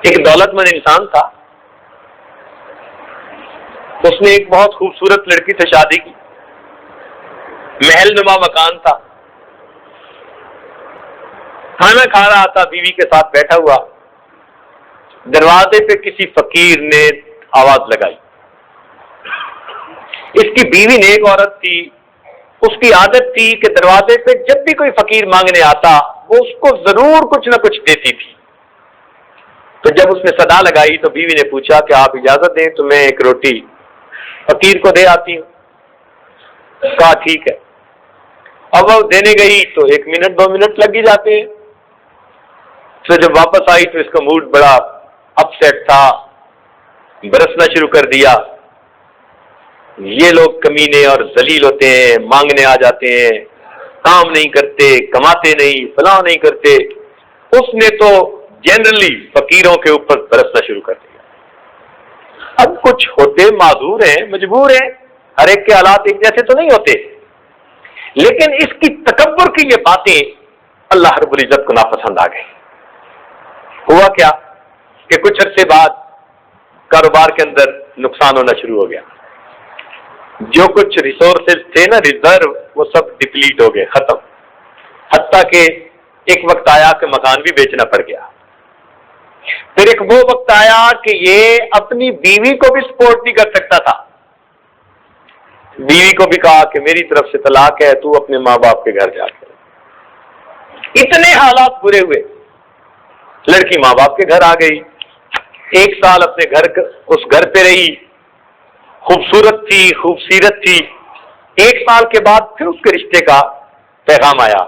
ایک دولت مند انسان تھا، اس نے ایک بہت خوبصورت لڑکی سے شادی کی، محل نما مکان تھا، کھانا کھا رہا تھا، بیوی کے ساتھ بیٹھا ہوا، دروازے پہ کسی فقیر نے آواز لگائی۔ اس کی بیوی نیک عورت تھی، اس کی عادت تھی کہ دروازے پہ جب بھی کوئی فقیر مانگنے آتا وہ اس کو ضرور کچھ نہ کچھ دیتی تھی۔ تو جب اس نے صدا لگائی تو بیوی نے پوچھا کہ آپ اجازت دیں تو میں ایک روٹی فقیر کو دے آتی ہوں۔ کہا ٹھیک ہے۔ اب وہ دینے گئی تو 1 منٹ 2 منٹ لگ ہی جاتے ہیں۔ تو جب واپس آئی تو اس کا موڈ بڑا اپ سیٹ تھا، برسنا شروع کر دیا، یہ لوگ کمینے اور ذلیل ہوتے ہیں، مانگنے آ جاتے ہیں، کام نہیں کرتے، کماتے نہیں، فلاں نہیں کرتے۔ اس نے تو جنرلی فقیروں کے اوپر برسنا شروع کر دیا۔ اب کچھ ہوتے معذور ہیں، مجبور ہیں، ہر ایک کے حالات ایک جیسے تو نہیں ہوتے، لیکن اس کی تکبر کی یہ باتیں اللہ رب العزت کو ناپسند آ گئی۔ ہوا کیا کہ کچھ عرصے بعد کاروبار کے اندر نقصان ہونا شروع ہو گیا، جو کچھ ریسورسز تھے نا، ریزرو، وہ سب ڈپلیٹ ہو گئے، ختم، حتیٰ کہ ایک وقت آیا کہ مکان بھی بیچنا پڑ گیا۔ پھر ایک وہ وقت آیا کہ یہ اپنی بیوی کو بھی سپورٹ نہیں کر سکتا تھا۔ بیوی کو بھی کہا کہ میری طرف سے طلاق ہے، تو اپنے ماں باپ کے گھر جا کے۔ اتنے حالات برے ہوئے، لڑکی ماں باپ کے گھر آ گئی، 1 سال اپنے اس گھر پہ رہی، خوبصورت تھی، خوبصیرت تھی۔ 1 سال کے بعد پھر اس کے رشتے کا پیغام آیا،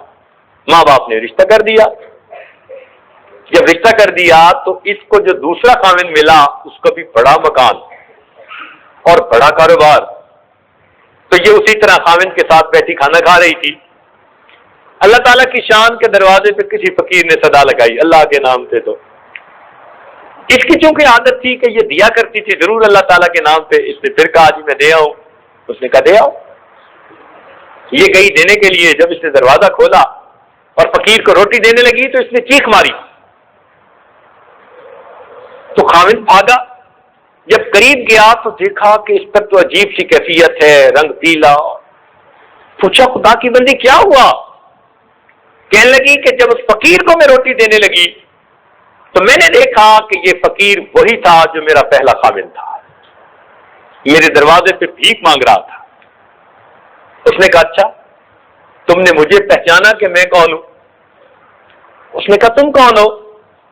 ماں باپ نے رشتہ کر دیا۔ جب رشتہ کر دیا تو اس کو جو دوسرا خاوند ملا اس کا بھی بڑا مکان اور بڑا کاروبار، تو یہ اسی طرح خاوند کے ساتھ بیٹھی کھانا کھا رہی تھی۔ اللہ تعالیٰ کی شان کے دروازے پہ کسی فقیر نے صدا لگائی اللہ کے نام سے، تو اس کی چونکہ عادت تھی کہ یہ دیا کرتی تھی ضرور اللہ تعالیٰ کے نام پہ، اس نے پھر کہا جی میں دے آؤں۔ اس نے کہا دے آؤ۔ یہ گئی دینے کے لیے، جب اس نے دروازہ کھولا اور فقیر کو روٹی دینے لگی تو اس نے چیخ ماری، تو خاوند بھاگا۔ جب قریب گیا تو دیکھا کہ اس پر تو عجیب سی کیفیت ہے، رنگ پیلا۔ پوچھا خدا کی بندی کیا ہوا؟ کہنے لگی کہ جب اس فقیر کو میں روٹی دینے لگی تو میں نے دیکھا کہ یہ فقیر وہی تھا جو میرا پہلا خاوند تھا، میرے دروازے پہ بھیک مانگ رہا تھا۔ اس نے کہا اچھا تم نے مجھے پہچانا کہ میں کون ہوں؟ اس نے کہا تم کون ہو؟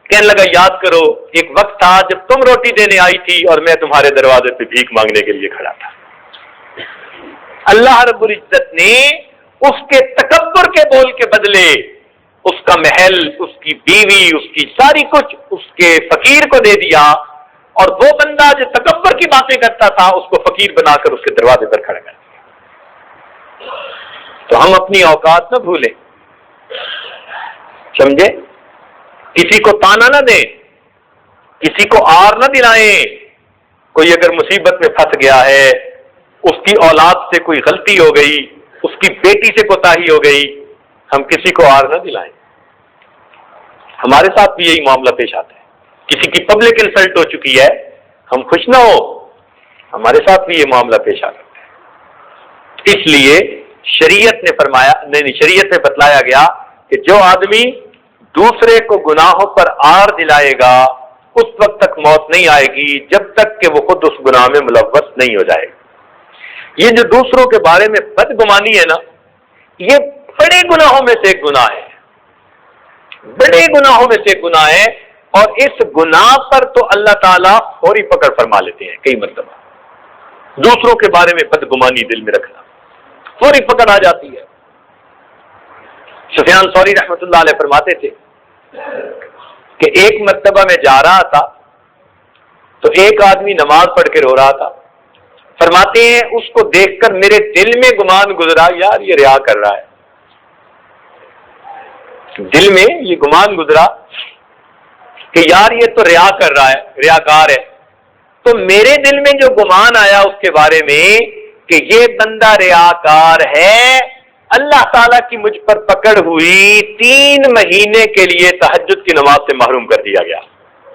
کہنے لگا یاد کرو ایک وقت تھا جب تم روٹی دینے آئی تھی اور میں تمہارے دروازے پہ بھیک مانگنے کے لیے کھڑا تھا۔ اللہ رب العزت نے اس کے تکبر کے بول کے بدلے اس کا محل، اس کی بیوی، اس کی ساری کچھ اس کے فقیر کو دے دیا، اور وہ بندہ جو تکبر کی باتیں کرتا تھا اس کو فقیر بنا کر اس کے دروازے پر کھڑا کر دیا۔ تو ہم اپنی اوقات نہ بھولیں، سمجھے؟ کسی کو تانا نہ دیں، کسی کو آر نہ دلائیں۔ کوئی اگر مصیبت میں پھنس گیا ہے، اس کی اولاد سے کوئی غلطی ہو گئی، اس کی بیٹی سے کوتاہی ہو گئی، ہم کسی کو آر نہ دلائیں۔ ہمارے ساتھ بھی یہی معاملہ پیش آتا ہے، کسی کی پبلک انسلٹ ہو چکی ہے، ہم خوش نہ ہو، ہمارے ساتھ بھی یہ معاملہ پیش آتا ہے۔ اس لیے شریعت نے فرمایا، نہیں شریعت میں بتلایا گیا کہ جو آدمی دوسرے کو گناہوں پر آر دلائے گا اس وقت تک موت نہیں آئے گی جب تک کہ وہ خود اس گناہ میں ملوث نہیں ہو جائے گا۔ یہ جو دوسروں کے بارے میں بدگمانی ہے نا، یہ بڑے گناہوں میں سے ایک گناہ ہے، بڑے گناہوں میں سے ایک گناہ ہے، اور اس گناہ پر تو اللہ تعالیٰ فوری پکڑ فرما لیتے ہیں۔ کئی مرتبہ دوسروں کے بارے میں بدگمانی دل میں رکھنا فوری پکڑ آ جاتی ہے۔ سفیان ثوری رحمۃ اللہ علیہ فرماتے تھے کہ ایک مرتبہ میں جا رہا تھا تو ایک آدمی نماز پڑھ کے رو رہا تھا۔ فرماتے ہیں اس کو دیکھ کر میرے دل میں گمان گزرا، یار یہ ریا کر رہا ہے۔ دل میں یہ گمان گزرا کہ یار یہ تو ریا کر رہا ہے، ریاکار ہے۔ تو میرے دل میں جو گمان آیا اس کے بارے میں کہ کہ یہ بندہ ریاکار ہے، اللہ تعالیٰ کی مجھ پر پکڑ ہوئی، 3 مہینے کے لیے تہجد کی نماز سے محروم کر دیا گیا۔